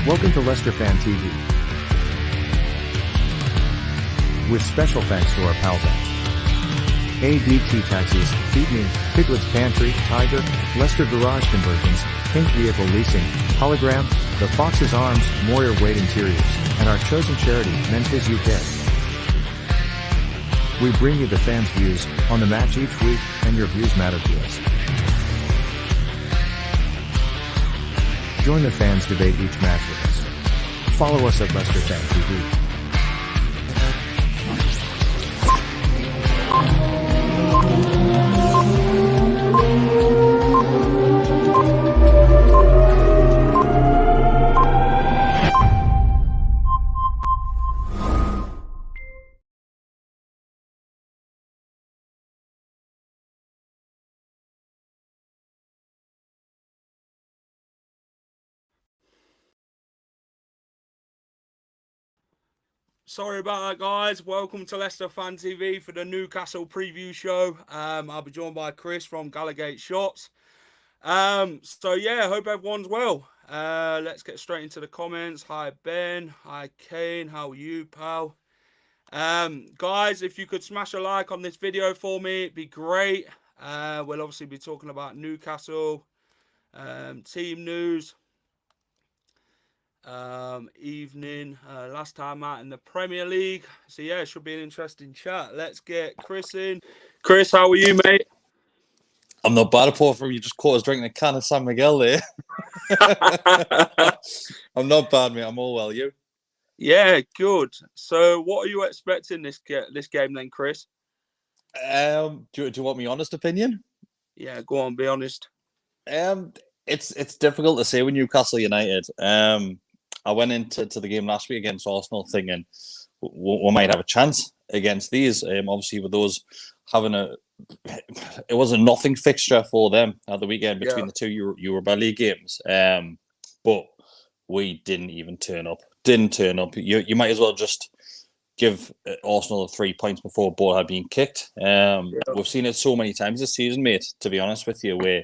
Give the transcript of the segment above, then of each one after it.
Welcome to Leicester Fan TV. With special thanks to our pals at ADT Taxis, Beat Newcastle, Piglet's Pantry, Tiger, Leicester Garage Conversions, Pink Vehicle Leasing, Hologram, The Fox's Arms, Moyer Wade Interiors, and our chosen charity, Memphis UK. We bring you the fans' views on the match each week, and your views matter to us. Join the fans debate each match with us. Follow us at Leicester Fan TV. Sorry about that, guys. Welcome to Leicester Fan TV for the Newcastle preview show. I'll be joined by Chris from Gallagate Shots. So yeah, hope everyone's well. Let's get straight into the comments. Hi Ben, hi Kane, how are you, pal? Guys, if you could smash a like on this video for me, it'd be great. We'll obviously be talking about Newcastle, team news. Evening, last time out in the Premier League. So yeah, it should be an interesting chat. Let's get Chris in. Chris, how are you, mate? I'm not bad, apart from you just caught us drinking a can of San Miguel there. I'm not bad, mate. I'm all well. You? Yeah, good. So what are you expecting this game then, Chris? Do you want my honest opinion? Yeah, go on, be honest. It's difficult to say with Newcastle United. I went into the game last week against Arsenal thinking we might have a chance against these. Obviously, with those having it was a nothing fixture for them at the weekend between the two Europa League games. But we didn't even turn up. You might as well just give Arsenal 3 points before a ball had been kicked. We've seen it so many times this season, mate, to be honest with you, where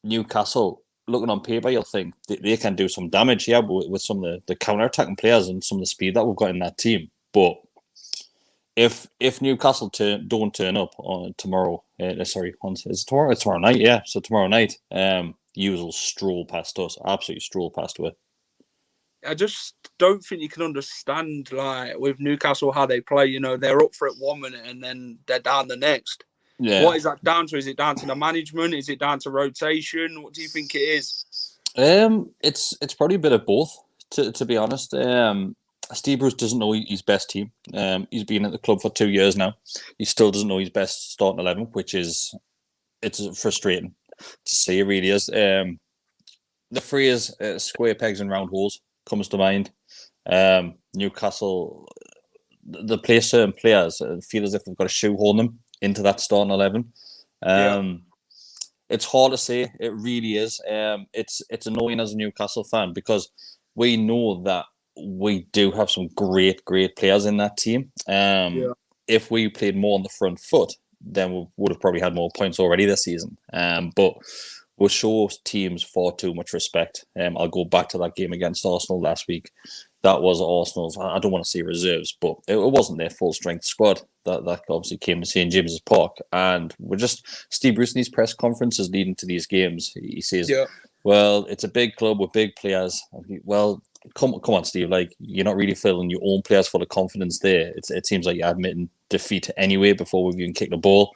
Newcastle, looking on paper, you'll think they can do some damage, with some of the counter-attacking players and some of the speed that we've got in that team. But if Newcastle don't turn up on tomorrow, is it tomorrow? It's tomorrow night, yeah. So tomorrow night, you will stroll past us, absolutely stroll past us. I just don't think you can understand, like, with Newcastle, how they play. You know, they're up for it 1 minute and then they're down the next. Yeah. What is that down to? Is it down to the management? Is it down to rotation? What do you think it is? It's probably a bit of both, to be honest. Steve Bruce doesn't know his best team. He's been at the club for 2 years now. He still doesn't know his best starting 11, which it's frustrating to see. It really is. The phrase "square pegs and round holes" comes to mind. Newcastle, they play certain players feel as if they've got to shoehorn them into that starting 11. It's hard to say. It really is. It's annoying as a Newcastle fan because we know that we do have some great players in that team. If we played more on the front foot, then we would have probably had more points already this season. But we'll show teams far too much respect. I'll go back to that game against Arsenal last week. That was Arsenal's, I don't want to say reserves, but it wasn't their full strength squad that obviously came to St. James's Park. And Steve Bruce in these press conferences leading to these games, he says, well, it's a big club with big players. Well, come on, Steve, like, you're not really filling your own players full of confidence there. It seems like you're admitting defeat anyway before we've even kicked the ball.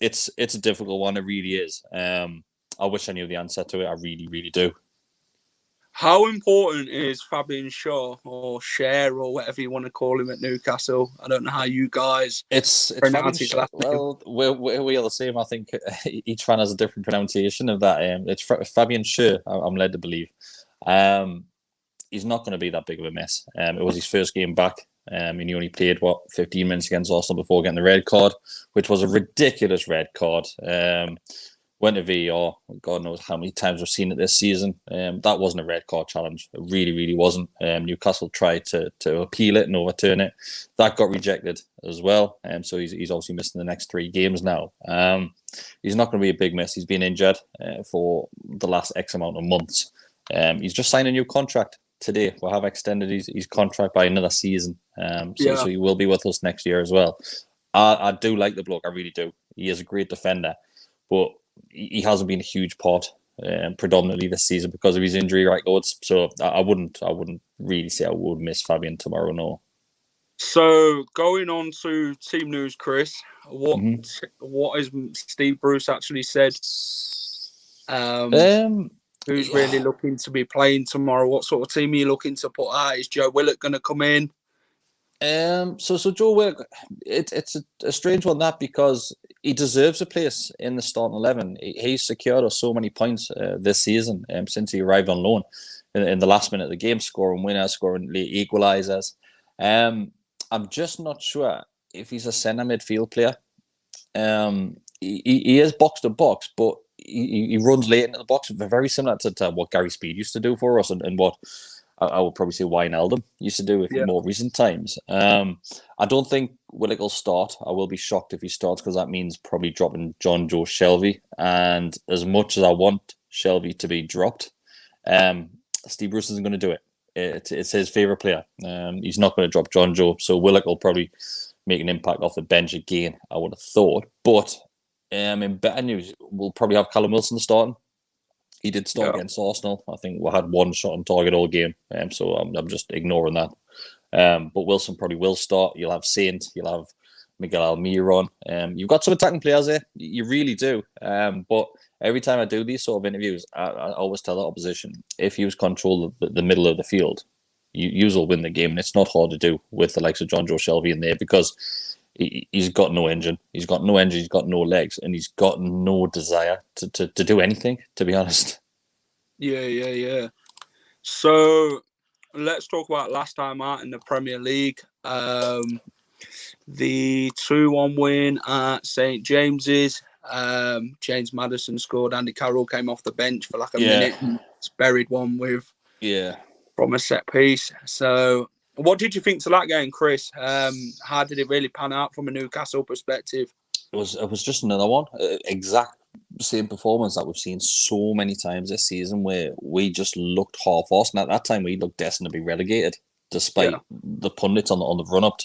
It's a difficult one, it really is. I wish I knew the answer to it. I really, really do. How important is Fabian Shaw or Cher or whatever you want to call him at Newcastle? I don't know how you guys pronounce his last name. Well, we are the same. I think each fan has a different pronunciation of that. It's Fabian Shaw, I'm led to believe. He's not going to be that big of a mess. It was his first game back. And he only played 15 minutes against Arsenal before getting the red card, which was a ridiculous red card. Went to VAR. God knows how many times we've seen it this season. That wasn't a red card challenge. It really, really wasn't. Newcastle tried to appeal it and overturn it. That got rejected as well. So he's obviously missing the next 3 games now. He's not going to be a big miss. He's been injured for the last X amount of months. He's just signed a new contract today. We'll have extended his contract by another season. So he will be with us next year as well. I do like the bloke. I really do. He is a great defender, but he hasn't been a huge part predominantly this season because of his injury records. So I wouldn't really say I would miss Fabian tomorrow. No. So going on to team news, Chris, what has Steve Bruce actually said? Who's really looking to be playing tomorrow? What sort of team are you looking to put out? Is Joe Willock going to come in? So Joe Willock, it's a strange one that because he deserves a place in the starting 11. He's secured us so many points this season since he arrived on loan in the last minute of the game, scoring winners, scoring late equalisers. I'm just not sure if he's a centre midfield player. He is box to box, but he runs late into the box, very similar to what Gary Speed used to do for us and what I would probably say Wijnaldum used to do in more recent times. I don't think Willock will start. I will be shocked if he starts because that means probably dropping John Joe Shelvey. And as much as I want Shelvey to be dropped, Steve Bruce isn't going to do it. It's his favourite player. He's not going to drop John Joe, so Willock will probably make an impact off the bench again, I would have thought. But in better news, we'll probably have Callum Wilson starting. He did start against Arsenal. I think we had one shot on target all game, so I'm just ignoring that. But Wilson probably will start. You'll have Saint, you'll have Miguel Almiron. You've got some attacking players there. You really do. But every time I do these sort of interviews, I always tell the opposition, if you control the middle of the field, you will win the game. And it's not hard to do with the likes of John Joe Shelvey in there because he's got no engine. He's got no engine. He's got no legs. And he's got no desire to do anything, to be honest. Yeah. So let's talk about last time out in the Premier League. The 2-1 win at St. James's. James Maddison scored. Andy Carroll came off the bench for like a minute and buried one from a set piece. So what did you think to that game, Chris? How did it really pan out from a Newcastle perspective? It was just another one. Exact same performance that we've seen so many times this season where we just looked half-assed. And at that time, we looked destined to be relegated despite the pundits on the run-up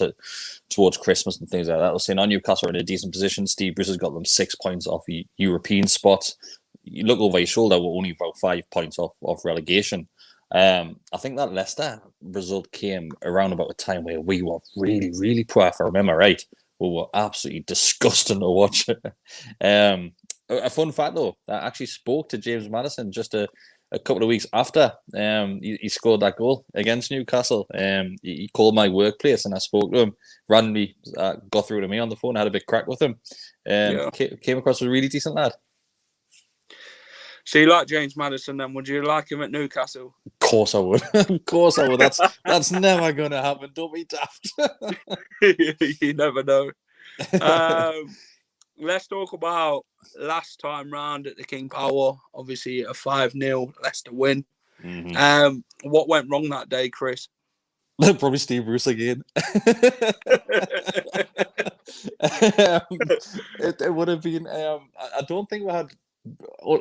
towards Christmas and things like that. I was saying, on Newcastle are in a decent position. Steve Bruce has got them 6 points off the European spots. You look over his shoulder, we're only about 5 points off relegation. I think that Leicester result came around about a time where we were really, really poor, if I remember right. We were absolutely disgusting to watch. A fun fact, though, I actually spoke to James Maddison just a couple of weeks after he scored that goal against Newcastle. He called my workplace and I spoke to him. Randomly got through to me on the phone, had a big crack with him. Came across a really decent lad. So you like James Maddison then? Would you like him at Newcastle? Of course I would. Of course I would. That's never going to happen. Don't be daft. You never know. Let's talk about last time round at the King Power. Obviously, a 5-0 Leicester win. Mm-hmm. What went wrong that day, Chris? Probably Steve Bruce again. It would have been. I don't think we had. Do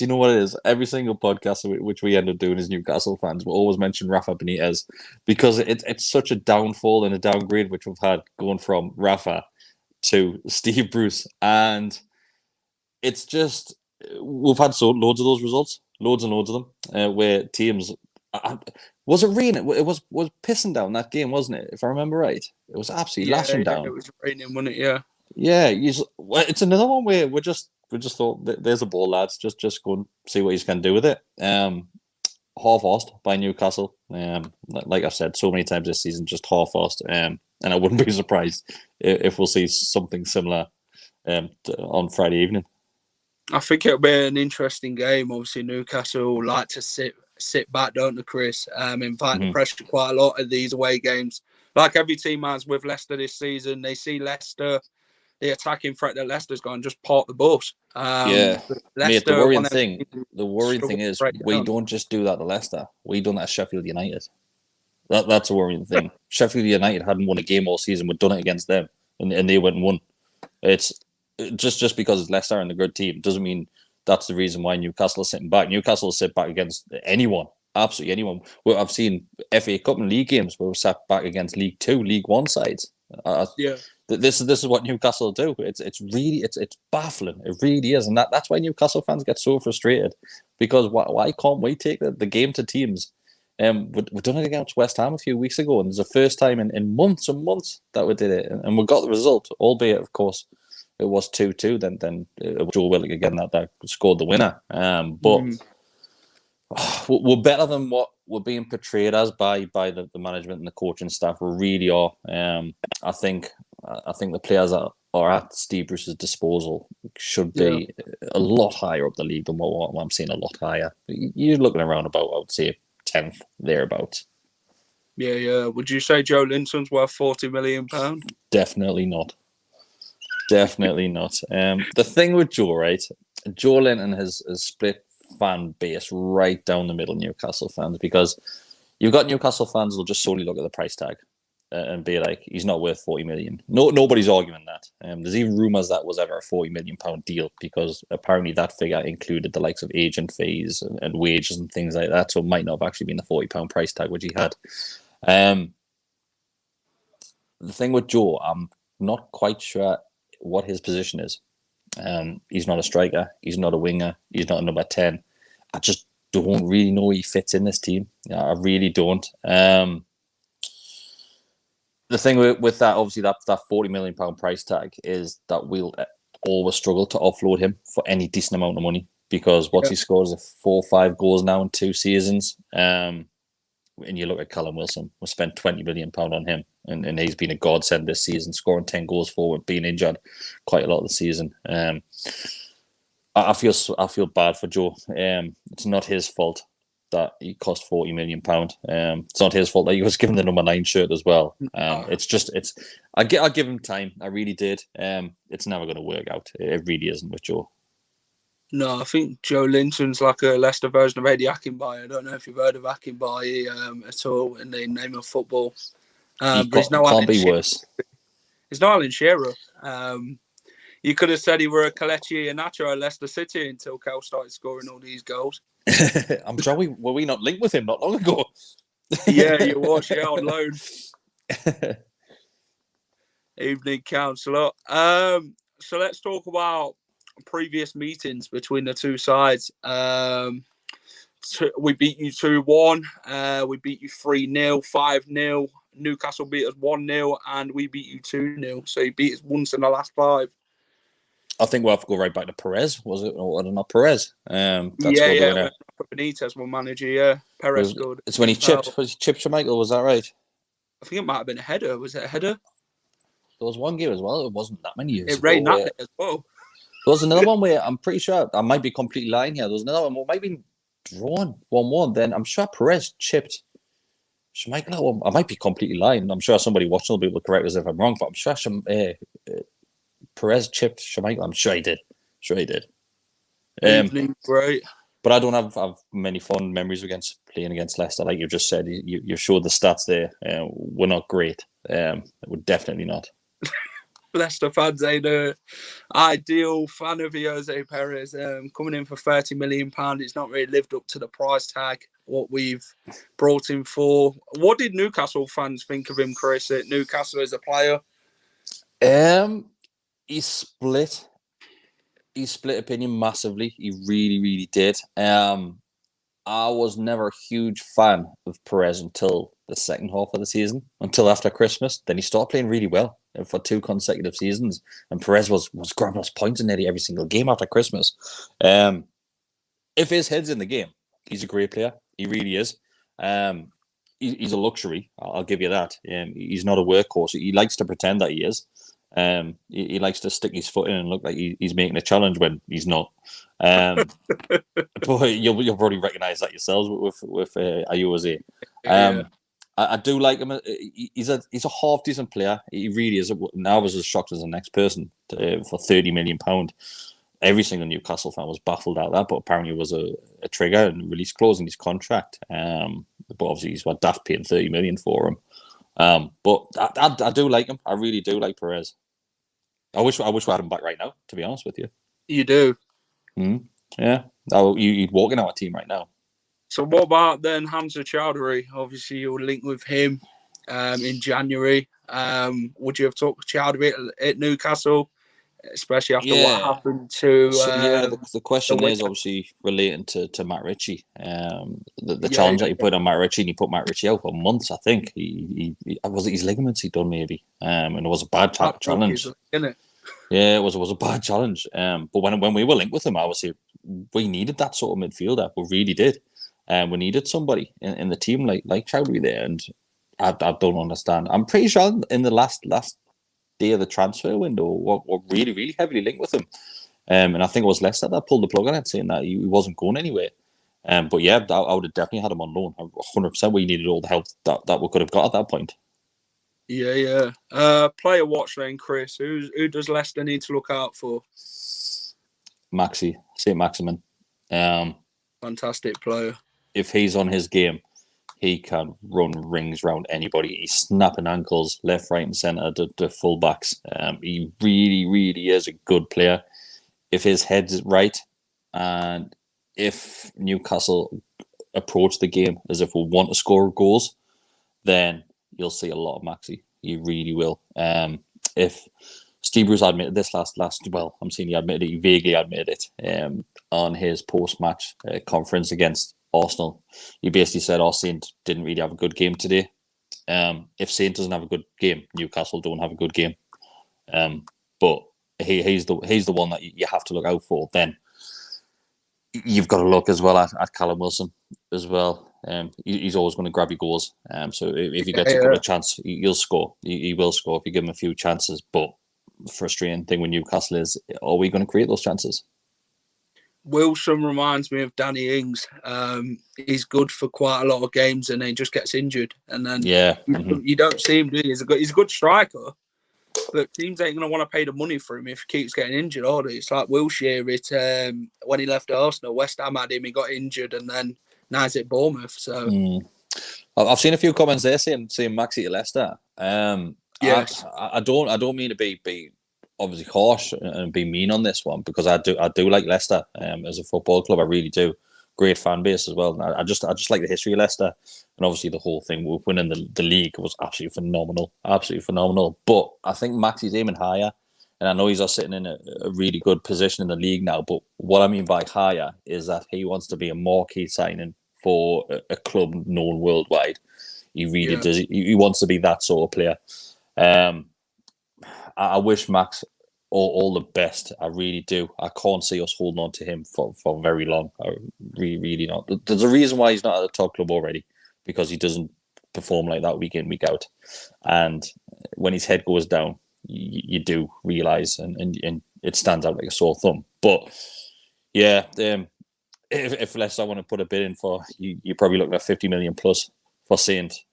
you know what it is? Every single podcast which we end up doing as Newcastle fans, we always mention Rafa Benitez because it's such a downfall and a downgrade which we've had going from Rafa to Steve Bruce, and it's just we've had loads of those results, loads and loads of them, where teams. Was it raining? It was pissing down that game, wasn't it? If I remember right, it was absolutely lashing down. It was raining, wasn't it? Yeah. It's another one where we just thought, there's a ball, lads. Just go and see what he's going to do with it. Half-assed by Newcastle. Like I've said so many times this season, just half-assed. And I wouldn't be surprised if we'll see something similar on Friday evening. I think it'll be an interesting game. Obviously, Newcastle like to sit back, don't they, Chris? Invite the pressure quite a lot at these away games. Like every team has with Leicester this season, they see Leicester, the attacking threat that Leicester's gone, just park the bus. Mate, the worrying thing is we don't just do that to Leicester. We done that at Sheffield United. That's a worrying thing. Sheffield United hadn't won a game all season. We'd done it against them, and they went and won. It's just because it's Leicester and a good team doesn't mean that's the reason why Newcastle are sitting back. Newcastle will sit back against anyone, absolutely anyone. Well, I've seen FA Cup and League games where we're sat back against League Two, League One sides. Yeah. This is what Newcastle do. It's really baffling. It really is, and that's why Newcastle fans get so frustrated, because why can't we take the game to teams? We've done it against West Ham a few weeks ago, and it's the first time in months and months that we did it, and we got the result. Albeit, of course, it was 2-2. Then it was Joe Willock again that scored the winner. But we're better than what we're being portrayed as by the management and the coaching staff. We really are. I think the players that are at Steve Bruce's disposal should be a lot higher up the league than what I'm seeing. A lot higher. You're looking around about, I would say, 10th thereabouts. Yeah. Would you say Joe Linton's worth £40 million? Definitely not. Definitely not. The thing with Joe, right? Joe Linton has split fan base right down the middle, Newcastle fans, because you've got Newcastle fans who'll just solely look at the price tag and be like, he's not worth 40 million. Nobody's arguing that. There's even rumours that was ever a £40 million deal, because apparently that figure included the likes of agent fees and wages and things like that, so it might not have actually been the £40 price tag which he had. The thing with Joe, I'm not quite sure what his position is. He's not a striker. He's not a winger. He's not a number 10. I just don't really know where he fits in this team. I really don't. The thing with that, obviously, that £40 million price tag is that we'll always struggle to offload him for any decent amount of money, because what he scores is 4 or 5 goals now in 2 seasons. And you look at Callum Wilson, we spent £20 million on him, and he's been a godsend this season, scoring 10 goals forward, being injured quite a lot of the season. I feel bad for Joe. It's not his fault that he cost £40 million. It's not his fault that he was given the number 9 shirt as well. I give him time. I really did. It's never going to work out. It really isn't with Joe. No, I think Joe Linton's like a Leicester version of Eddie Akinbaye. I don't know if you've heard of Akinbaye at all in the name of football. He can't be worse. He's not Alan Shearer. You could have said he were a Kelechi Iheanacho at Leicester City until Kel started scoring all these goals. I'm sure were we not linked with him not long ago? Yeah, you was, on loan. Evening counsellor. So let's talk about previous meetings between the two sides. We beat you 2-1. We beat you 3-0, 5-0. Newcastle beat us 1-0, and we beat you 2-0. So you beat us once in the last 5. I think we'll have to go right back to Perez, was it? Or not Perez? Benitez, one manager, yeah. Perez scored. It's when he chipped. Was he chipped Schmeichel? Was that right? I think it might have been a header. Was it a header? There was one game as well. It wasn't that many years ago. It rained that day as well. There was another one where I'm pretty sure, I might be completely lying here. There was another one where it might have been drawn 1-1. Then I'm sure Perez chipped Schmeichel. I might be completely lying. I'm sure somebody watching will be able to correct us if I'm wrong, but I'm sure Perez chipped Schmeichel. I'm sure he did. Great. But I don't have many fond memories playing against Leicester. Like you just said, you showed the stats there. We're not great. We're definitely not. Leicester fans ain't an ideal fan of Jose Perez. Coming in for £30 million, it's not really lived up to the price tag, what we've brought him for. What did Newcastle fans think of him, Chris, at Newcastle as a player? He split opinion massively. He really, really did. I was never a huge fan of Perez until the second half of the season, until after Christmas. Then he started playing really well for 2 consecutive seasons, and Perez was grabbing us points in nearly every single game after Christmas. If his head's in the game, he's a great player. He really is. He's a luxury. I'll give you that. He's not a workhorse. He likes to pretend that he is. He likes to stick his foot in and look like he's making a challenge when he's not. But you'll probably recognise that yourselves with Ayoze. I do like him. He's a half decent player. He really is. And I was as shocked as the next person for £30 million. Every single Newcastle fan was baffled at that, but apparently it was a trigger and release clause in his contract. But obviously he's daft paying £30 million for him. But I do like him. I really do like Perez. I wish we had him back right now, to be honest with you. You do? Mm-hmm. Yeah, you'd walk in our team right now. So what about then Hamza Chowdhury? Obviously, you'll link with him in January. Would you have talked to Chowdhury at Newcastle, especially after what Yeah. happened to So yeah, the the question is winner? obviously relating to Matt Ritchie. The Yeah, challenge that he put on Matt Ritchie, and he put Matt Ritchie out for months. I think he was it his ligaments he done maybe, and it was a bad challenge. Isn't it? Yeah, it was a bad challenge. But when we were linked with him, obviously we needed that sort of midfielder. We really did, and we needed somebody in the team like Chowdhury there. And I don't understand. I'm pretty sure in the last day of the transfer window, we're really heavily linked with him. And I think it was Leicester that pulled the plug on it, saying that he wasn't going anywhere. But yeah, I would have definitely had him on loan. 100%. We needed all the help that we could have got at that point. Yeah. Player watch then, Chris. Who does Leicester need to look out for? Maxi, St. Maximin. Fantastic player. If he's on his game, he can run rings around anybody. He's snapping ankles left, right, and centre. The fullbacks. He really is a good player. If his head's right, and if Newcastle approach the game as if we want to score goals, then you'll see a lot of Maxi. You really will. If Steve Bruce admitted this I'm seeing he admitted it, he vaguely admitted it on his post-match conference against Arsenal. He basically said, Saint didn't really have a good game today. If Saint doesn't have a good game, Newcastle don't have a good game. But he's the one that you have to look out for. Then you've got to look as well at Callum Wilson as well. He's always going to grab your goals. So if he gets a couple of chances, he'll score. He will score if you give him a few chances. But the frustrating thing with Newcastle is, are we going to create those chances? Wilson reminds me of Danny Ings. He's good for quite a lot of games, and then he just gets injured. And then you don't see him, do you? He's a good striker, but teams ain't going to want to pay the money for him if he keeps getting injured, are they? It's like Wilshere. When he left Arsenal, West Ham had him, he got injured, and then now he's at Bournemouth. So I've seen a few comments there saying Maxi to Leicester. Yes. I don't mean to be obviously harsh and be mean on this one, because I do like Leicester as a football club. I really do. Great fan base as well. And I just like the history of Leicester, and obviously the whole thing with winning the league was absolutely phenomenal. But I think Maxi's aiming higher, and I know he's sitting in a really good position in the league now. But what I mean by higher is that he wants to be a marquee signing for a club known worldwide. He really does. He wants to be that sort of player. I wish Max all the best. I really do. I can't see us holding on to him for very long. I really not. There's a reason why he's not at a top club already, because he doesn't perform like that week in, week out. And when his head goes down, you do realise, and it stands out like a sore thumb. But yeah, if Leicester want to put a bid in for, you're probably looking at 50 million plus for Saint.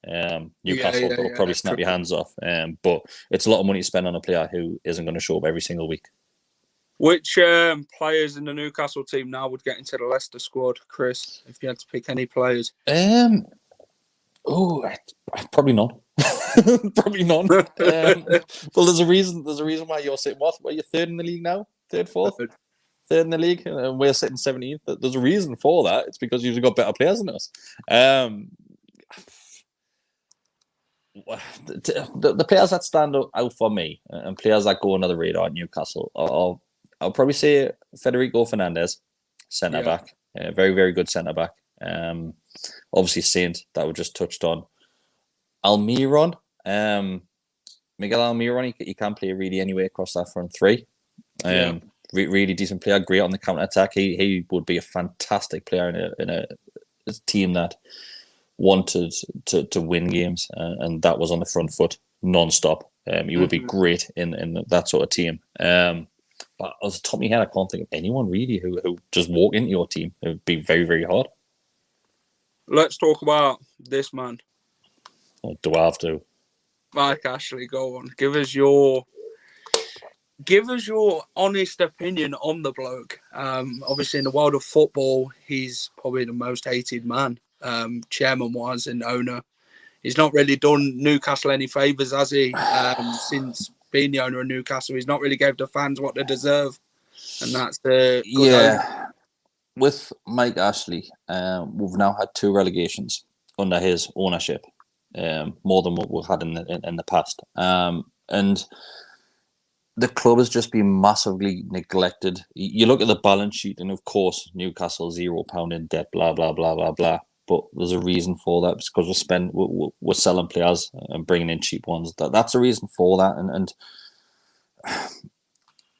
Newcastle will probably snap your hands off. But it's a lot of money to spend on a player who isn't going to show up every single week. Which players in the Newcastle team now would get into the Leicester squad, Chris, if you had to pick any players? Probably none. Probably none. Well, there's a reason why you're sitting. What, you're third in the league now? Third, fourth? Third in the league, and we're sitting 17th. There's a reason for that. It's because you've got better players than us. The players that stand out for me, and players that go under the radar at Newcastle, I'll probably say Federico Fernandez, centre back, very good centre back. Obviously Saint, that we just touched on. Almiron, Miguel Almiron, he can play really anywhere across that front three. Really decent player, great on the counter attack. He would be a fantastic player in a team that wanted to win games, and that was on the front foot non-stop. He would be great in that sort of team. But off the top of my head, I can't think of anyone really who just walk into your team. It would be very hard. Let's talk about this man. Or do I have to? Mike Ashley, go on. Give us your honest opinion on the bloke. Obviously, in the world of football, he's probably the most hated man, chairman-wise and owner. He's not really done Newcastle any favours, has he? Since being the owner of Newcastle, he's not really gave the fans what they deserve, and that's the good owner. with Mike Ashley, we've now had 2 relegations under his ownership, more than what we've had in the past. And the club has just been massively neglected. You look at the balance sheet, and of course, Newcastle £0 in debt, blah blah blah blah blah. But there's a reason for that. It's because we're selling players and bringing in cheap ones. That's a reason for that. And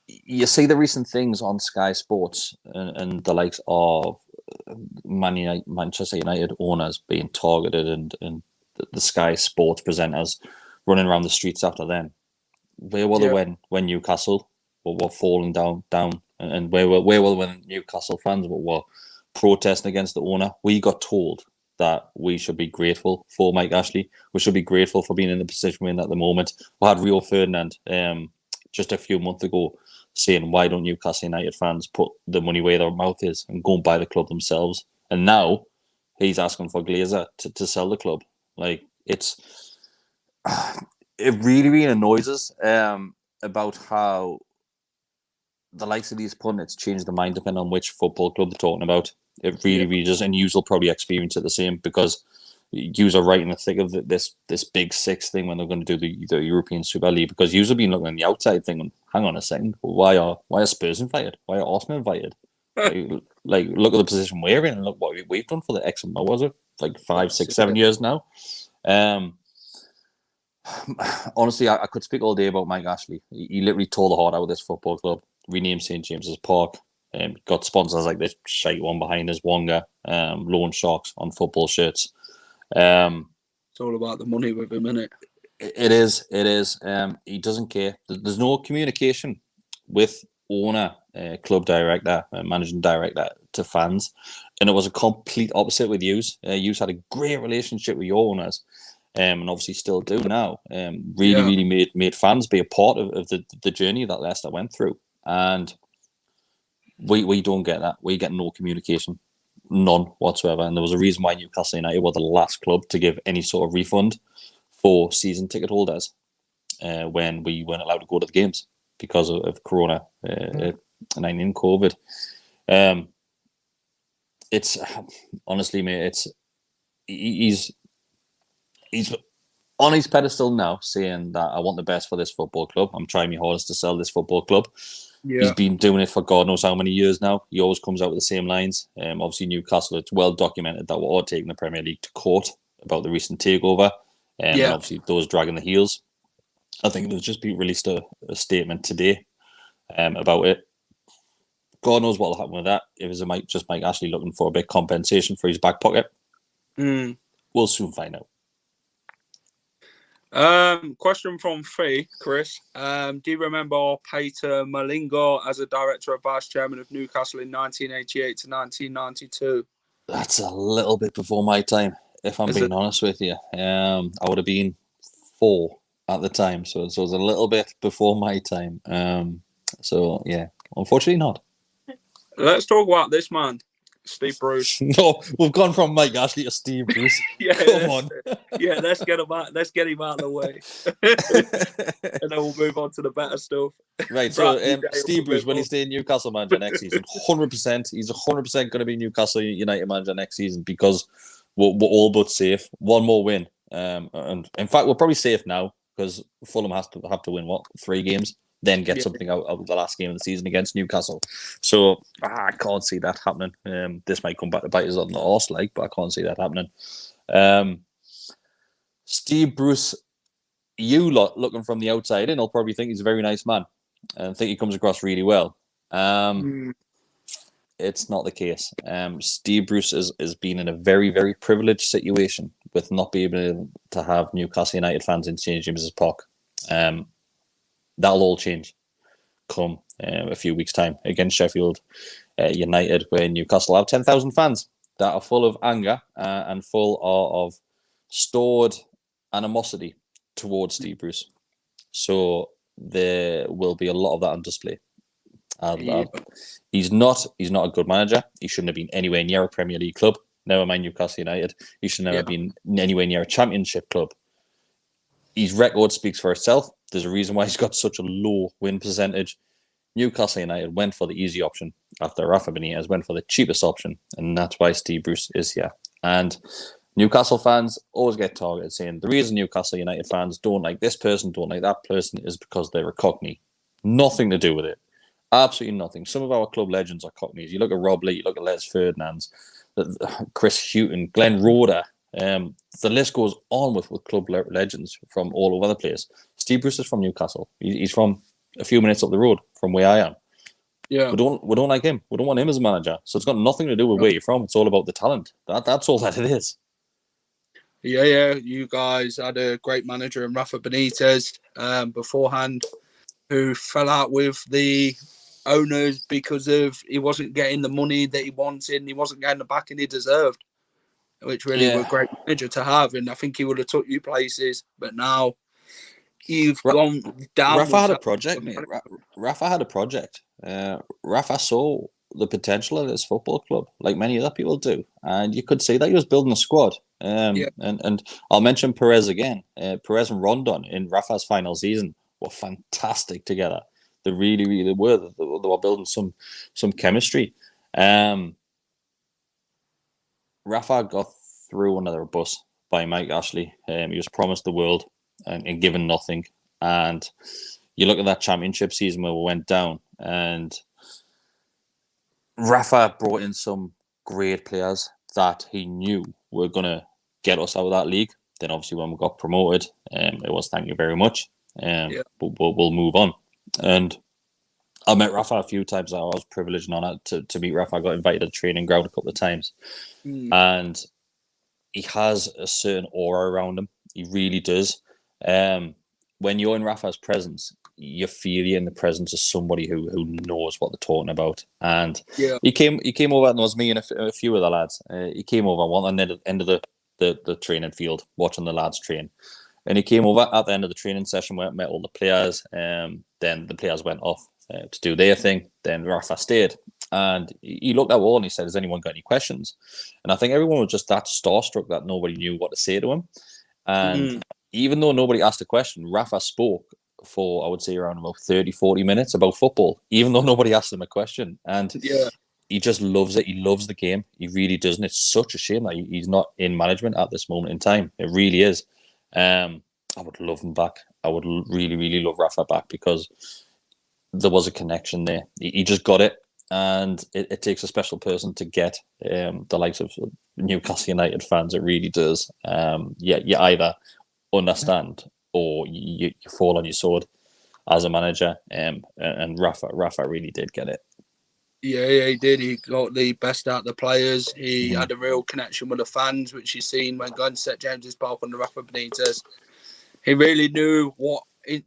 you see the recent things on Sky Sports and the likes of Manchester United owners being targeted, and the Sky Sports presenters running around the streets after them. Where were they when Newcastle were falling down, and where were they when Newcastle fans were protesting against the owner? We got told that we should be grateful for Mike Ashley. We should be grateful for being in the position we're in at the moment. We had Rio Ferdinand just a few months ago saying, why don't Newcastle United fans put the money where their mouth is and go and buy the club themselves? And now he's asking for Glazer to sell the club. Like, it really, really annoys us about how the likes of these pundits change their mind depending on which football club they're talking about. It really, really does. And yous will probably experience it the same, because yous are right in the thick of this Big Six thing when they're going to do the European Super League, because yous have been looking on the outside thinking, hang on a second, why are Spurs invited? Why are Arsenal invited? like, look at the position we're in and look what we've done for the X and was it? Like 5, 6, 7 years now. Honestly, I could speak all day about Mike Ashley. He literally tore the heart out of this football club, renamed St. James's Park, got sponsors like this shite one behind us, Wonga, Loan Sharks on football shirts. It's all about the money with him, isn't it? It is. He doesn't care. There's no communication with owner, club director, managing director to fans. And it was a complete opposite with yous. Yous had a great relationship with your owners. And obviously still do now. Really made fans be a part of the journey that Leicester went through. And we don't get that. We get no communication, none whatsoever. And there was a reason why Newcastle United were the last club to give any sort of refund for season ticket holders when we weren't allowed to go to the games because of Corona, 19 COVID. It's honestly, mate, he's on his pedestal now, saying that I want the best for this football club. I'm trying my hardest to sell this football club. Yeah. He's been doing it for God knows how many years now. He always comes out with the same lines. Obviously, Newcastle, it's well documented that we're all taking the Premier League to court about the recent takeover. And obviously, those dragging the heels. I think they've just released a statement today about it. God knows what will happen with that. If it was just Mike Ashley looking for a bit of compensation for his back pocket, we'll soon find out. Question from Fee, Chris. Do you remember Peter Malinga as a director of vice chairman of Newcastle in 1988 to 1992? That's a little bit before my time, if I'm being honest with you. I would have been 4 at the time, so it was a little bit before my time. So yeah, unfortunately not. Let's talk about this man, Steve Bruce. No, we've gone from Mike Ashley to Steve Bruce. Come on. Yeah, let's get him out. Let's get him out of the way, and then we'll move on to the better stuff. Right. So, Steve Bruce, when he's staying Newcastle manager next season, 100%, he's 100% going to be Newcastle United manager next season, because we're all but safe. One more win, and in fact, we're probably safe now because Fulham have to win 3 games. Then get something out of the last game of the season against Newcastle. So I can't see that happening. This might come back to bite us on the arse, but I can't see that happening. Steve Bruce, you lot looking from the outside in, will probably think he's a very nice man and think he comes across really well. It's not the case. Steve Bruce has been in a very, very privileged situation with not being able to have Newcastle United fans in St. James's Park. That'll all change come a few weeks' time against Sheffield United, where Newcastle have 10,000 fans that are full of anger and full of stored animosity towards Steve Bruce. So there will be a lot of that on display. He's not a good manager. He shouldn't have been anywhere near a Premier League club. Never mind Newcastle United. He should never have been anywhere near a Championship club. His record speaks for itself. There's a reason why he's got such a low win percentage. Newcastle United went for the easy option after Rafa Benitez went for the cheapest option, and that's why Steve Bruce is here. And Newcastle fans always get targeted saying the reason Newcastle United fans don't like this person, don't like that person is because they're a Cockney. Nothing to do with it. Absolutely nothing. Some of our club legends are Cockneys. You look at Rob Lee, you look at Les Ferdinands, Chris Hughton, Glenn Roeder. The list goes on with club legends from all over the place. Steve Bruce is from Newcastle. He's from a few minutes up the road from where I am. Yeah. We don't like him. We don't want him as a manager. So it's got nothing to do with where you're from. It's all about the talent. That's all that it is. Yeah. You guys had a great manager in Rafa Benitez beforehand, who fell out with the owners because of he wasn't getting the money that he wanted and he wasn't getting the backing he deserved, which really was a great manager to have. And I think he would have took you places, but now you've gone down. Rafa had a project, mate. Rafa had a project. Rafa saw the potential of this football club, like many other people do, and you could see that he was building a squad. And I'll mention Perez again. Perez and Rondon in Rafa's final season were fantastic together. They really were. They were building some chemistry. Rafa got through under a bus by Mike Ashley. He was promised the world and given nothing. And you look at that championship season where we went down, and Rafa brought in some great players that he knew were going to get us out of that league. Then obviously when we got promoted, it was thank you very much. But we'll move on. And I met Rafa a few times. I was privileged and honoured to meet Rafa. I got invited to the training ground a couple of times. And he has a certain aura around him. He really does. When you're in Rafa's presence, you feel you're in the presence of somebody who knows what they're talking about. And he came over, and it was me and a few of the lads. He came over on the end of the training field, watching the lads train. And he came over at the end of the training session, where I met all the players. Then the players went off to do their thing. Then Rafa stayed. And he looked at all and he said, has anyone got any questions? And I think everyone was just that starstruck that nobody knew what to say to him. And even though nobody asked a question, Rafa spoke for, I would say, around about 30, 40 minutes about football, even though nobody asked him a question. And he just loves it. He loves the game. He really does. And it's such a shame that he's not in management at this moment in time. It really is. I would love him back. I would really, really love Rafa back, because there was a connection there. He just got it. And it takes a special person to get the likes of Newcastle United fans. It really does. You either understand or you fall on your sword as a manager. And Rafa really did get it. Yeah, he did. He got the best out of the players. He had a real connection with the fans, which you've seen when going to St James's Park under Rafa Benitez. He really knew what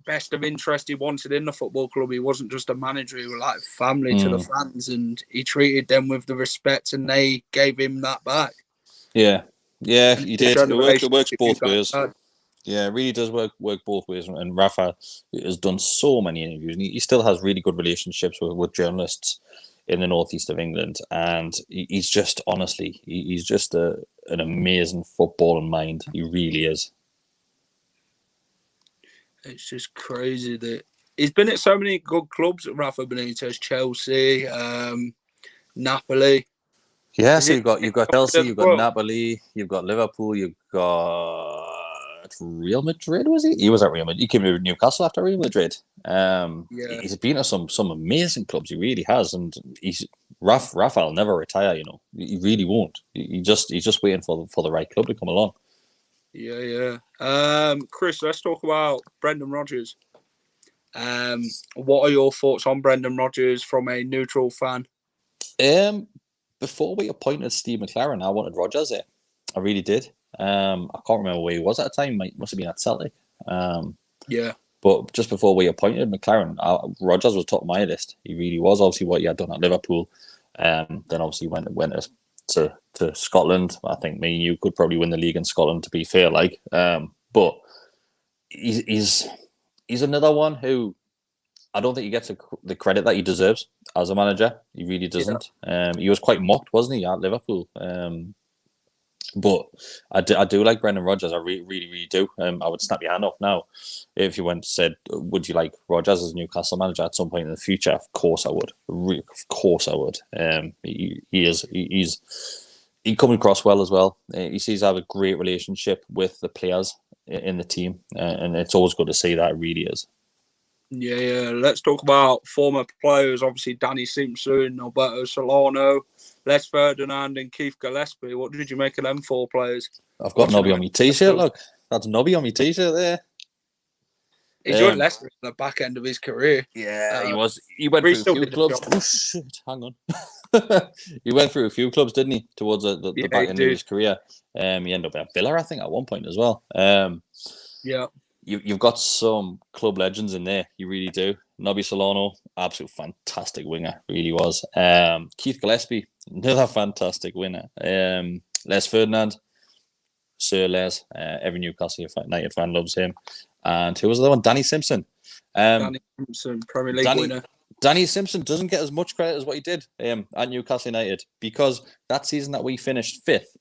best of interest he wanted in the football club. He wasn't just a manager. He was like family to the fans, and he treated them with the respect, and they gave him that back. Yeah, he did. It works both ways. Yeah, it really does work both ways. And Rafa has done so many interviews, and he still has really good relationships with journalists in the northeast of England. And he's just, honestly, he's just an amazing footballing mind. He really is. It's just crazy that he's been at so many good clubs at Rafa Benitez, Chelsea, Napoli. Yeah, so you've got Chelsea, you've got Napoli, you've got Liverpool, you've got Real Madrid, was he? He was at Real Madrid. He came to Newcastle after Real Madrid. He's been at some amazing clubs. He really has, and Rafa will never retire. You know, he really won't. He's just waiting for the right club to come along. Yeah. Chris, let's talk about Brendan Rodgers. What are your thoughts on Brendan Rodgers from a neutral fan? Before we appointed Steve McLaren, I wanted Rodgers there. I really did. I can't remember where he was at the time. Must have been at Celtic. But just before we appointed McLaren, Rodgers was top of my list. He really was. Obviously, what he had done at Liverpool. Then obviously went to Scotland. I think me and you could probably win the league in Scotland, to be fair. But he's another one who I don't think he gets the credit that he deserves as a manager. He really doesn't. He was quite mocked, wasn't he, at Liverpool? But I do like Brendan Rodgers. I really do. I would snap your hand off now if you went and said, "Would you like Rodgers as Newcastle manager at some point in the future?" Of course I would. Of course I would. He's coming across well as well. He seems to have a great relationship with the players in the team, and it's always good to see that. It really is. Yeah. Let's talk about former players. Obviously, Danny Simpson, Alberto Solano, Les Ferdinand, and Keith Gillespie. What did you make of them 4 players? I've got Nobby on my t-shirt. Look, that's Nobby on my t-shirt there. He joined Leicester at the back end of his career. Yeah, he was. He went through a few clubs. Oh shit! Hang on. He went through a few clubs, didn't he? Towards the back end of his career. He ended up at Villa, I think, at one point as well. Yeah. You've got some club legends in there. You really do. Nobby Solano, absolute fantastic winger, really was. Keith Gillespie, another fantastic winner. Les Ferdinand, Sir Les. Every Newcastle United fan loves him. And who was the other one? Danny Simpson. Danny Simpson, Premier League winner. Danny Simpson doesn't get as much credit as what he did at Newcastle United, because that season that we finished 5th,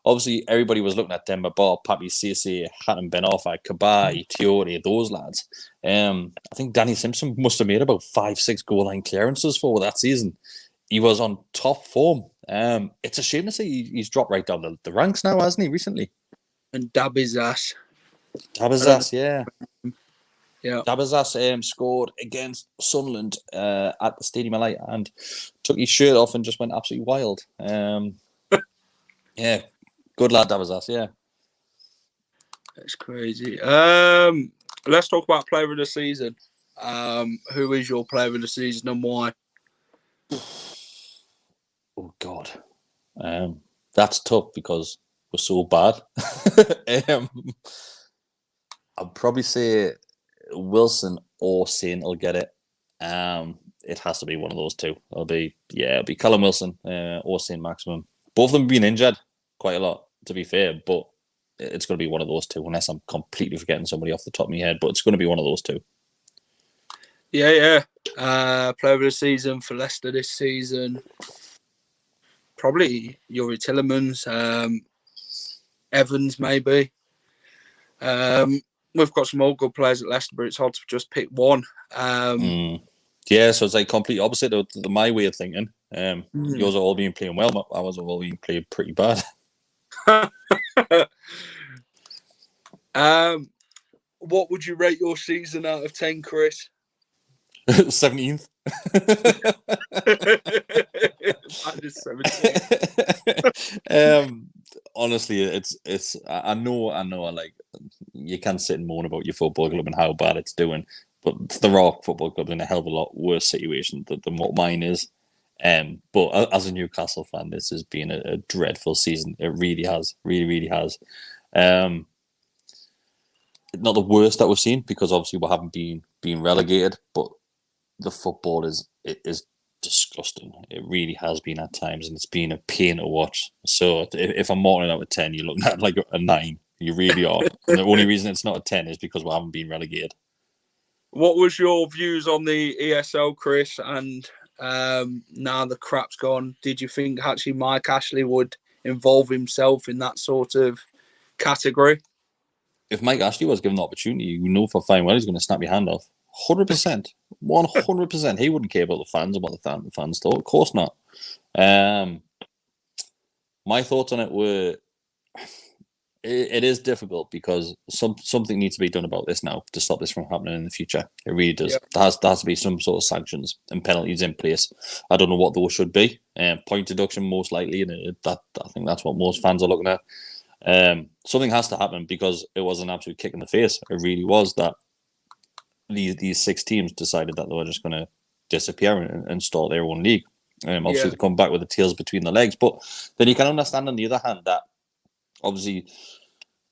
obviously everybody was looking at Demba Ba, Papi Cisse, Hatton Ben Arfa, Cabai, Tiori, those lads. I think Danny Simpson must have made about 5-6 goal line clearances for that season. He was on top form. It's a shame to see he's dropped right down the ranks now, hasn't he, recently? And dab his ass. Yeah. Yeah. Dabazas scored against Sunderland at the Stadium of Light and took his shirt off and just went absolutely wild. Yeah, good lad, Dabazas. Yeah, that's crazy. Let's talk about player of the season. Who is your player of the season and why? Oh God, that's tough because we're so bad. I'd probably say Wilson or Saint will get it. It has to be one of those two. It'll be Callum Wilson or Saint Maximum. Both of them have been injured quite a lot, to be fair, but it's going to be one of those two, unless I'm completely forgetting somebody off the top of my head, but it's going to be one of those two. Yeah. Player of the season for Leicester this season. Probably Yuri Tillemans, Evans maybe. We've got some all good players at Leicester, but it's hard to just pick one. Yeah, so it's like complete opposite of my way of thinking. Yours are all been playing well, but ours are all been playing pretty bad. What would you rate your season out of 10, Chris? 17th. Honestly, it's I know like you can't sit and moan about your football club and how bad it's doing, but the Rock Football Club is in a hell of a lot worse situation than what mine is. But as a Newcastle fan, this has been a dreadful season. It really has, really has. Not the worst that we've seen, because obviously we haven't been relegated, but the football is disgusting. It really has been at times, and it's been a pain to watch. So if I'm marking it out of 10, you're looking at like a 9. You really are. And the only reason it's not a 10 is because we haven't been relegated. What was your views on the ESL, Chris? And now the crap's gone, did you think actually Mike Ashley would involve himself in that sort of category? If Mike Ashley was given the opportunity, you know for fine well he's going to snap your hand off. 100%. 100%. He wouldn't care about the fans and what the fans thought. Of course not. My thoughts on it were, it is difficult because something needs to be done about this now to stop this from happening in the future. It really does. Yeah. There has to be some sort of sanctions and penalties in place. I don't know what those should be. Point deduction most likely, and I think that's what most fans are looking at. Something has to happen because it was an absolute kick in the face. It really was that these 6 teams decided that they were just going to disappear and start their own league. Obviously, they come back with the tails between the legs. But then you can understand on the other hand that obviously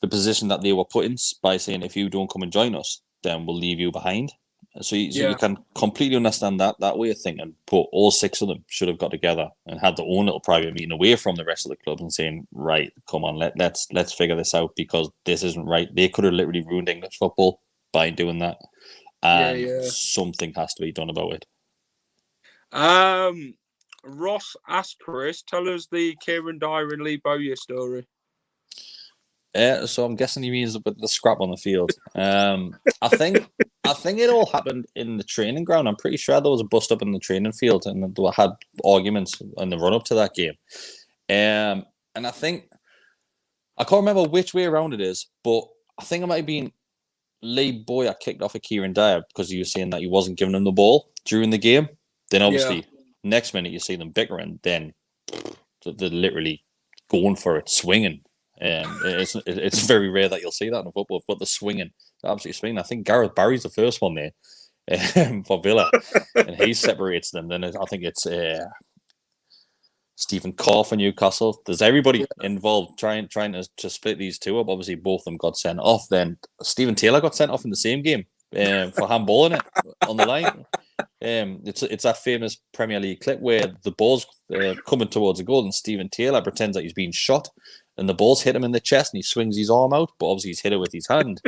the position that they were put in by saying, if you don't come and join us, then we'll leave you behind. So you can completely understand that way of thinking. But all 6 of them should have got together and had their own little private meeting away from the rest of the clubs and saying, right, come on, let's figure this out, because this isn't right. They could have literally ruined English football by doing that. And something has to be done about it. Ross asked Chris, tell us the Kieran Dyer and Lee Bowyer story. So I'm guessing he means with the scrap on the field. I think it all happened in the training ground. I'm pretty sure there was a bust up in the training field, and they had arguments in the run up to that game. And I think I can't remember which way around it is, but I think it might have been Lee Boyer kicked off at Kieran Dyer because he was saying that he wasn't giving him the ball during the game. Then obviously next minute you see them bickering. Then they're literally going for it, swinging. It's very rare that you'll see that in football, but they're swinging, they're absolutely swinging. I think Gareth Barry's the first one there for Villa, and he separates them. Then I think it's Stephen Carr for Newcastle. There's everybody involved trying to split these two up. Obviously, both of them got sent off. Then Stephen Taylor got sent off in the same game for handballing it on the line. It's that famous Premier League clip where the ball's coming towards a goal, and Stephen Taylor pretends that he's being shot, and the ball's hit him in the chest, and he swings his arm out, but obviously he's hit it with his hand.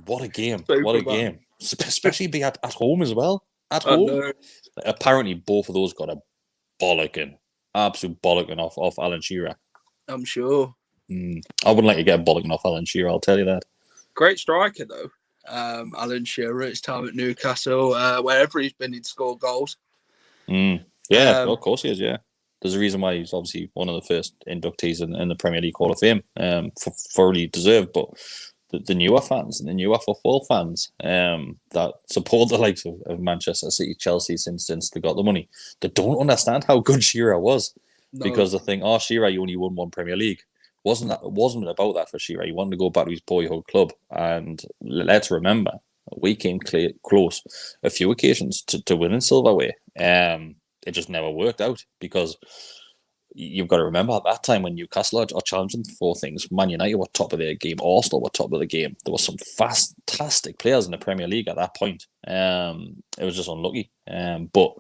What a game! What a game! Especially be at home as well. At home, apparently both of those got a bollocking, absolute bollocking off Alan Shearer. I'm sure. I wouldn't like to get a bollocking off Alan Shearer, I'll tell you that. Great striker though, Alan Shearer. His time at Newcastle, wherever he's been, he'd score goals. Yeah, of course he is. Yeah, there's a reason why he's obviously one of the first inductees in the Premier League Hall of Fame. Thoroughly deserved, but the newer fans and the newer football fans that support the likes of Manchester City, Chelsea since they got the money, they don't understand how good Shearer was, because they think, oh, Shearer, you only won one Premier League. It wasn't about that for Shearer. He wanted to go back to his boyhood club, and let's remember, we came close a few occasions to winning silverware. It just never worked out, because you've got to remember at that time when Newcastle are challenging for things, Man United were top of their game, Arsenal were top of the game. There were some fantastic players in the Premier League at that point. It was just unlucky. But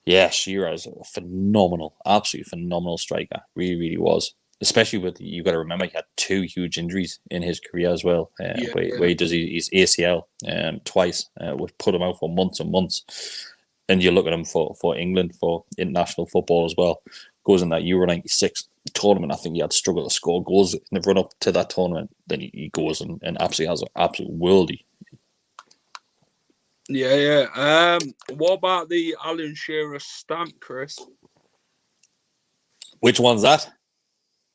yeah, Shearer is a phenomenal, absolutely phenomenal striker. Really, really was. Especially with, you've got to remember, he had 2 huge injuries in his career as well, where he does his ACL twice, which put him out for months and months. And you look at him for England, for international football as well. Goes in that Euro 96 tournament. I think he had struggled to score goals in the run up to that tournament. Then he goes and absolutely has an absolute worldie. Yeah. What about the Alan Shearer stamp, Chris? Which one's that?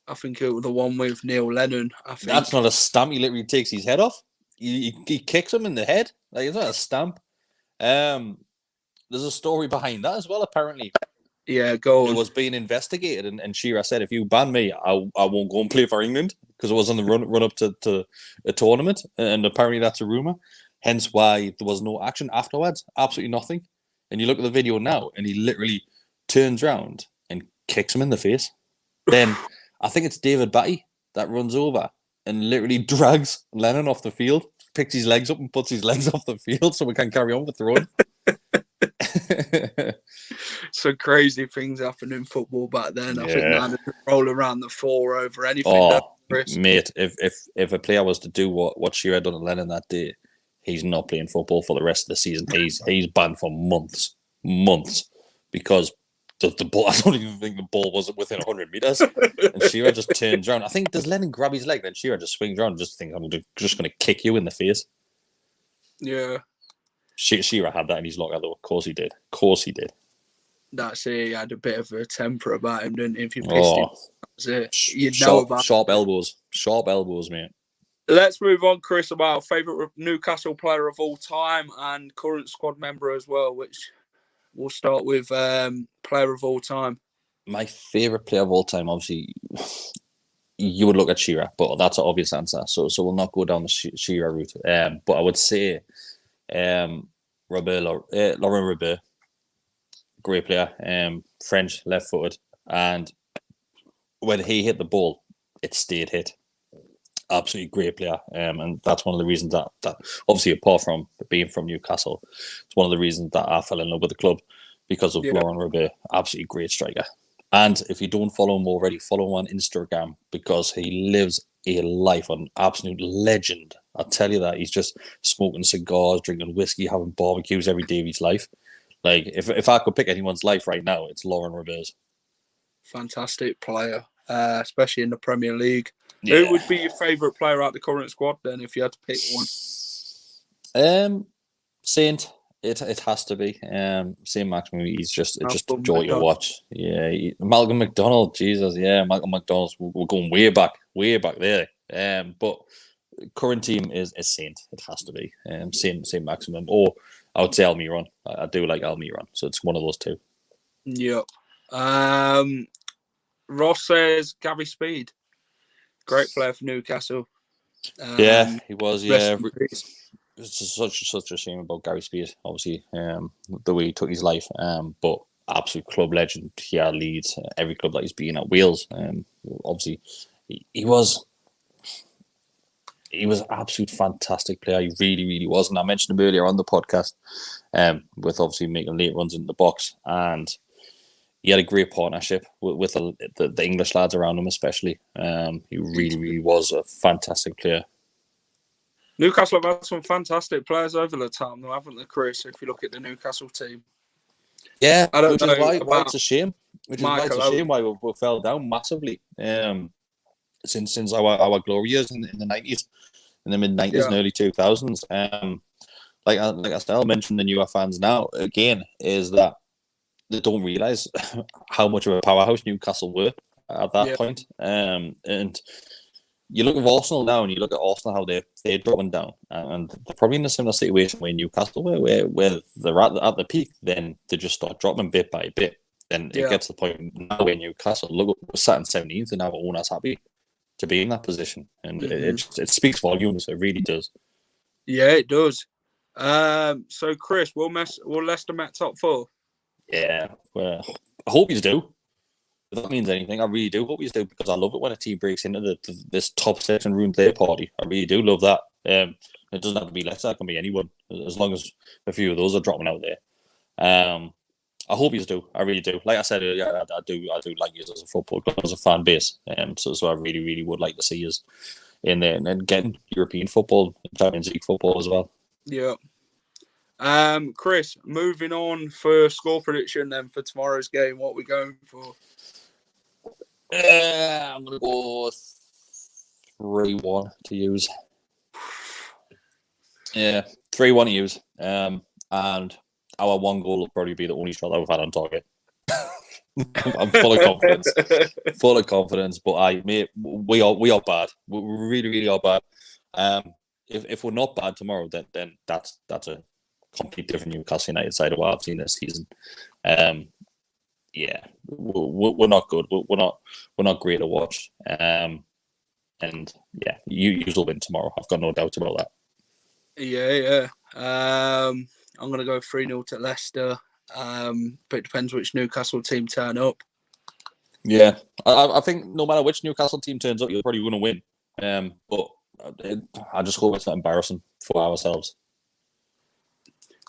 I think it was the one with Neil Lennon. I think that's not a stamp. He literally takes his head off. He kicks him in the head. Like, it's not a stamp. There's a story behind that as well, apparently. Yeah, go on. It was being investigated, and Shearer said, if you ban me, I won't go and play for England, because it was on the run up to a tournament, and apparently that's a rumour. Hence why there was no action afterwards. Absolutely nothing. And you look at the video now, and he literally turns around and kicks him in the face. Then I think it's David Batty that runs over and literally drags Lennon off the field, picks his legs up and puts his legs off the field so we can carry on with throwing. So crazy things happened in football back then. I think now they roll around the floor over anything. Mate, if a player was to do what Shearer done to Lennon that day, he's not playing football for the rest of the season. He's banned for months, because the ball, I don't even think the ball was within 100 meters, and Shearer just turns around. I think, does Lennon grab his leg, then Shearer just swings around and just thinks, I'm just going to kick you in the face. Yeah. Shearer had that in his locker, though. Of course he did. That's it. He had a bit of a temper about him, didn't he? If you pissed him, that's it. You'd know about sharp elbows, mate. Let's move on, Chris, about favourite Newcastle player of all time and current squad member as well, which we'll start with player of all time. My favourite player of all time, obviously, you would look at Shearer, but that's an obvious answer. So we'll not go down the Shearer route. But I would say Laurent Robert, great player, French, left-footed, and when he hit the ball, it stayed hit. Absolutely great player, and that's one of the reasons that obviously, apart from being from Newcastle, it's one of the reasons that I fell in love with the club, because of Laurent Robert. Absolutely great striker. And if you don't follow him already, follow him on Instagram, because he lives a life of an absolute legend. I'll tell you that. He's just smoking cigars, drinking whiskey, having barbecues every day of his life. Like, if I could pick anyone's life right now, it's Laurent Robert's. Fantastic player. especially in the Premier League. Yeah. Who would be your favourite player out the current squad then, if you had to pick one? Saint. It has to be. Saint Maximin. He's just a joy to watch. Yeah, Malcolm McDonald. Jesus, yeah, Malcolm McDonald. We're going way back there. But current team is Saint. It has to be. Saint Maximin. Or I would say Almiron. I do like Almiron. So it's one of those two. Yep. Ross says Gary Speed. Great player for Newcastle. Yeah, he was. Yeah, it's such a shame about Gary Speed. Obviously, the way he took his life. But absolute club legend. He had Leeds, every club that he's been at. Wales. Obviously, he was an absolute fantastic player. He really was. And I mentioned him earlier on the podcast. With obviously making late runs in the box, and he had a great partnership with the English lads around him, especially. He really was a fantastic player. Newcastle have had some fantastic players over the time, though, haven't they, Chris? If you look at the Newcastle team. Yeah, I don't which know is why it's a shame. Which is why it's a shame why we fell down massively. Since our glory years in the 90s, in the mid-90s and early 2000s. Like I still mentioned, the newer fans now again is that they don't realise how much of a powerhouse Newcastle were at that point. And you look at Arsenal now, and you look at Arsenal how they're dropping down, and they're probably in a similar situation where Newcastle were, where they're at the peak, then they just start dropping bit by bit. Then it gets to the point now where Newcastle we're sat in 17th, and now we're owners happy to be in that position, and it speaks volumes. It really does. Yeah, it does. So Chris, will Leicester make top 4? Yeah, well, I hope you do. If that means anything, I really do hope you do, because I love it when a team breaks into this top 6 and ruins their party. I really do love that. It doesn't have to be Leicester; it can be anyone, as long as a few of those are dropping out there. I hope you do. I really do. Like I said earlier, I do like you as a football club, as a fan base. So I really would like to see us in there, and then getting European football, Champions League football as well. Yeah. Chris, moving on for score prediction then for tomorrow's game. What are we going for? I'm going to go 3-1 to use. Yeah, 3-1 to use. And our one goal will probably be the only shot that we've had on target. I'm full of confidence. Full of confidence. But we are bad. We really are bad. If we're not bad tomorrow, then that's a complete different Newcastle United side of what I've seen this season. Yeah, we're not good. We're not great to watch. And yeah, you will win tomorrow. I've got no doubt about that. Yeah. I'm gonna go 3-0 to Leicester. But it depends which Newcastle team turn up. Yeah, I think no matter which Newcastle team turns up, you're probably going to win. But I just hope it's not embarrassing for ourselves.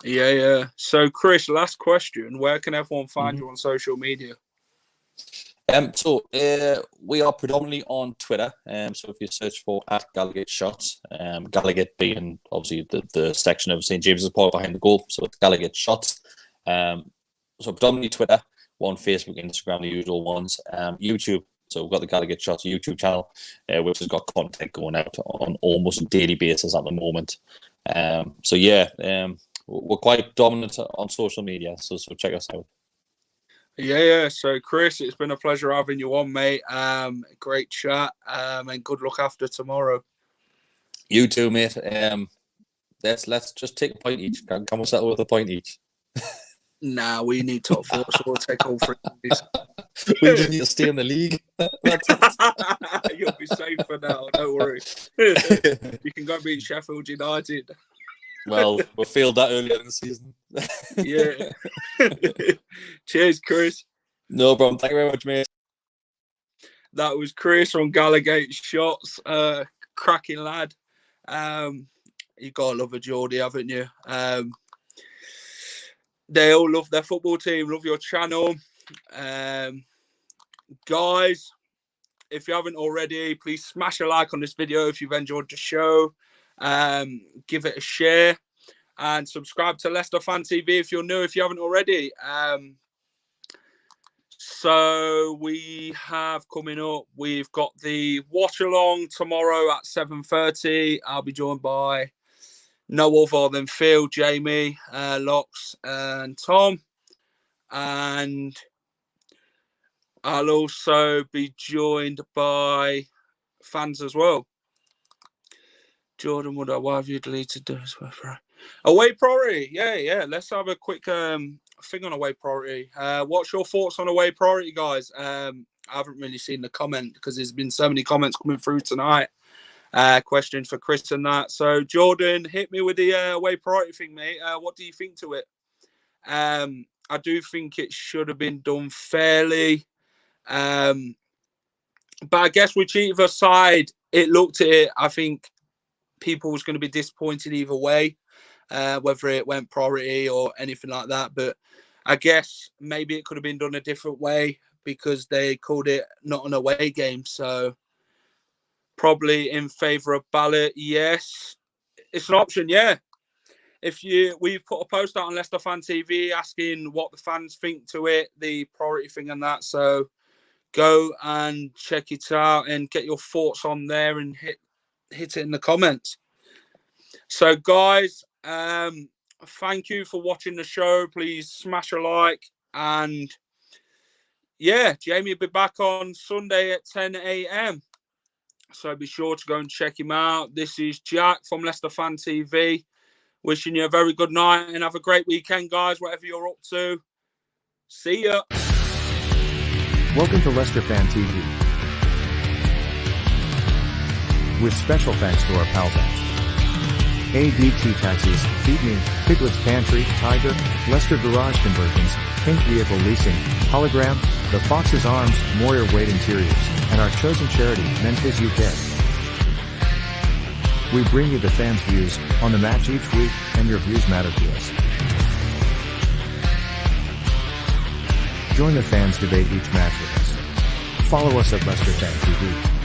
Yeah. So, Chris, last question. Where can everyone find you on social media? So we are predominantly on Twitter. So if you search for @GallagateShots, Gallagate being obviously the section of St. James's Park behind the goal. So it's Gallagate Shots. So predominantly Twitter. We're on Facebook, Instagram, the usual ones. YouTube. So we've got the Gallagate Shots YouTube channel, which has got content going out on almost a daily basis at the moment. So yeah, we're quite dominant on social media. So check us out. Yeah. So, Chris, it's been a pleasure having you on, mate. Great chat, and good luck after tomorrow. You too, mate. Let's just take a point each. Can we settle with a point each? Nah, we need top 4, so we'll take all 3 of these. We just need to stay in the league. You'll be safe for now. Don't worry. You can go beat Sheffield United. Well, we failed that earlier in the season. Yeah. Cheers, Chris. No problem. Thank you very much, mate. That was Chris from Gallagate Shots. Cracking lad. You gotta love a Geordie, haven't you? They all love their football team, love your channel. Guys, if you haven't already, please smash a like on this video if you've enjoyed the show. Give it a share and subscribe to Leicester Fan TV if you're new, if you haven't already. So we have coming up, we've got the watch along tomorrow at 7:30. I'll be joined by no other than Phil, Jamie, Lox, and Tom. And I'll also be joined by fans as well. Jordan, why have you deleted this? Away priority. Yeah. Let's have a quick thing on away priority. What's your thoughts on away priority, guys? I haven't really seen the comment because there's been so many comments coming through tonight. Questions for Chris and that. So, Jordan, hit me with the away priority thing, mate. What do you think to it? I do think it should have been done fairly. But I guess with either side, it looked at it, I think people was going to be disappointed either way, whether it went priority or anything like that. But I guess maybe it could have been done a different way because they called it not an away game. So probably in favour of ballot, yes. It's an option, yeah. We've put a post out on Leicester Fan TV asking what the fans think to it, the priority thing and that. So go and check it out and get your thoughts on there and hit it in the comments. So guys, thank you for watching the show. Please smash a like, and yeah, Jamie will be back on Sunday at 10 a.m. so be sure to go and check him out. This is Jack from Leicester Fan TV, wishing you a very good night and have a great weekend, guys, whatever you're up to. See ya. Welcome to Leicester Fan TV. With special thanks to our pals at ADT Taxis, Beat Newcastle, Piglet's Pantry, Tiger, Leicester Garage Conversions, Pink Vehicle Leasing, Hologram, The Fox's Arms, Moyer Wade Interiors, and our chosen charity, Memphis UK. We bring you the fans' views on the match each week, and your views matter to us. Join the fans' debate each match with us. Follow us at Leicester Fan TV.